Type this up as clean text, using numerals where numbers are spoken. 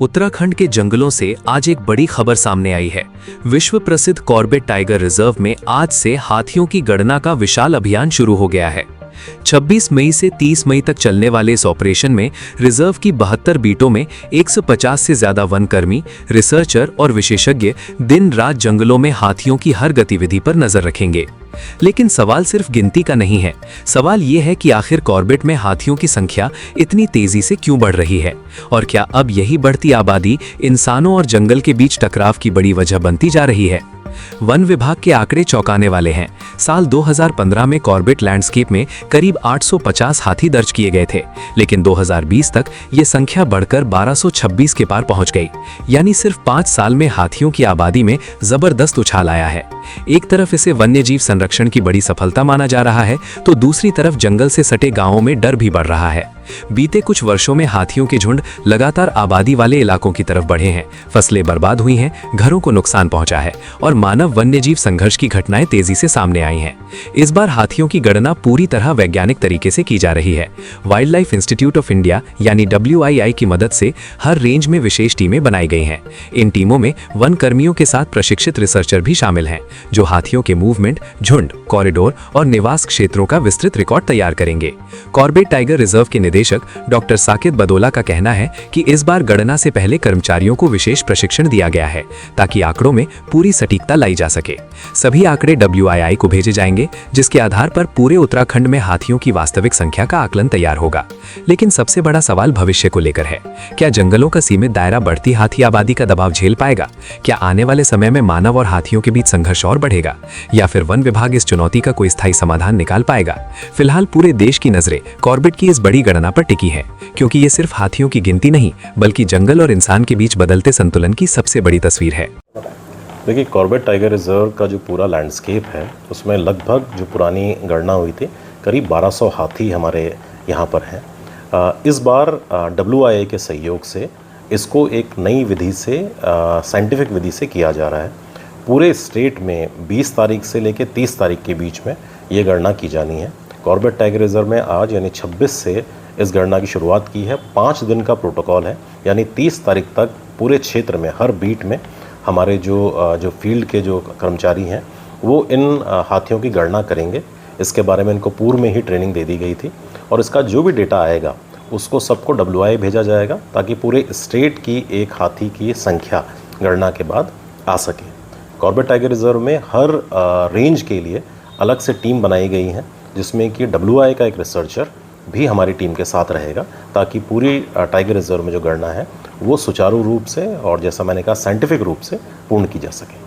उत्तराखंड के जंगलों से आज एक बड़ी खबर सामने आई है। विश्व प्रसिद्ध कॉर्बेट टाइगर रिजर्व में आज से हाथियों की गणना का विशाल अभियान शुरू हो गया है। 26 मई से 30 मई तक चलने वाले इस ऑपरेशन में रिजर्व की 72 बीटों में 150 से ज्यादा वनकर्मी, रिसर्चर और विशेषज्ञ दिन रात जंगलों में हाथियों की हर गतिविधि पर नजर रखेंगे। लेकिन सवाल सिर्फ गिनती का नहीं है। सवाल ये है कि आखिर कॉर्बेट में हाथियों की संख्या इतनी तेजी से क्यों बढ़ रही है और क्या अब यही बढ़ती आबादी इंसानों और जंगल के बीच टकराव की बड़ी वजह बनती जा रही है। वन विभाग के आंकड़े चौंकाने वाले हैं। साल 2015 में कॉर्बेट लैंडस्केप में करीब 850 हाथी दर्ज किए गए थे, लेकिन 2020 तक ये संख्या बढ़कर 1226 के पार पहुंच गई। यानी सिर्फ 5 साल में हाथियों की आबादी में जबरदस्त उछाल आया है। एक तरफ इसे वन्यजीव संरक्षण की बड़ी सफलता माना जा रहा है, तो दूसरी तरफ जंगल से सटे गांवों में डर भी बढ़ रहा है। बीते कुछ वर्षों में हाथियों के झुंड लगातार आबादी वाले इलाकों की तरफ बढ़े हैं, फसलें बर्बाद हुई हैं, घरों को नुकसान पहुंचा है और मानव वन्यजीव संघर्ष की घटनाएं तेजी से सामने आई हैं। इस बार हाथियों की गणना पूरी तरह वैज्ञानिक तरीके से की जा रही है। Wild life institute of India यानी WII की मदद से हर रेंज में विशेष टीमें बनाई गई हैं। इन टीमों में वन कर्मियों के साथ प्रशिक्षित रिसर्चर भी शामिल हैं, जो हाथियों के मूवमेंट, झुंड, कॉरिडोर और निवास क्षेत्रों का विस्तृत रिकॉर्ड तैयार करेंगे। कॉर्बेट टाइगर रिजर्व के निदेशक डॉक्टर साकिब बदोला का कहना है कि इस बार गणना से पहले कर्मचारियों को विशेष प्रशिक्षण दिया गया है, ताकि आंकड़ों में पूरी सटीकता लाई जा सके। सभी आंकड़े WII को भेजे जाएंगे, जिसके आधार पर पूरे उत्तराखंड में हाथियों की वास्तविक संख्या का आकलन तैयार होगा। लेकिन सबसे बड़ा सवाल भविष्य को लेकर है। क्या जंगलों का सीमित दायरा बढ़ती हाथी आबादी का दबाव झेल पाएगा? क्या आने वाले समय में मानव और हाथियों के बीच संघर्ष और बढ़ेगा, या फिर वन विभाग इस चुनौती का कोई स्थायी समाधान निकाल पाएगा? फिलहाल पूरे देश की नजरें कॉर्बेट की इस बड़ी गणना पर टिकी है, क्योंकि ये सिर्फ हाथियों की गिनती नहीं, बल्कि जंगल और इंसान के बीच बदलते संतुलन की सबसे बड़ी तस्वीर है। देखिए, कॉर्बेट टाइगर रिजर्व का जो पूरा लैंडस्केप है, उसमें लगभग जो पुरानी गणना हुई थी, करीब 1200 हाथी हमारे यहाँ पर हैं। इस बार WII के सहयोग से इसको एक नई विधि से, साइंटिफिक विधि से किया जा रहा है। पूरे स्टेट में 20 तारीख से लेकर 30 तारीख के बीच में ये गणना की जानी है। कॉर्बेट टाइगर रिजर्व में आज यानी 26 से इस गणना की शुरुआत की है। 5 दिन का प्रोटोकॉल है, यानी 30 तारीख तक पूरे क्षेत्र में हर बीट में हमारे जो फील्ड के जो कर्मचारी हैं वो इन हाथियों की गणना करेंगे। इसके बारे में इनको पूर्व में ही ट्रेनिंग दे दी गई थी और इसका जो भी डेटा आएगा उसको सबको WII भेजा जाएगा, ताकि पूरे स्टेट की एक हाथी की संख्या गणना के बाद आ सके। कॉर्बेट टाइगर रिजर्व में हर रेंज के लिए अलग से टीम बनाई गई है, जिसमें कि WII का एक रिसर्चर भी हमारी टीम के साथ रहेगा, ताकि पूरी टाइगर रिजर्व में जो गणना है वो सुचारू रूप से और जैसा मैंने कहा साइंटिफिक रूप से पूर्ण की जा सके।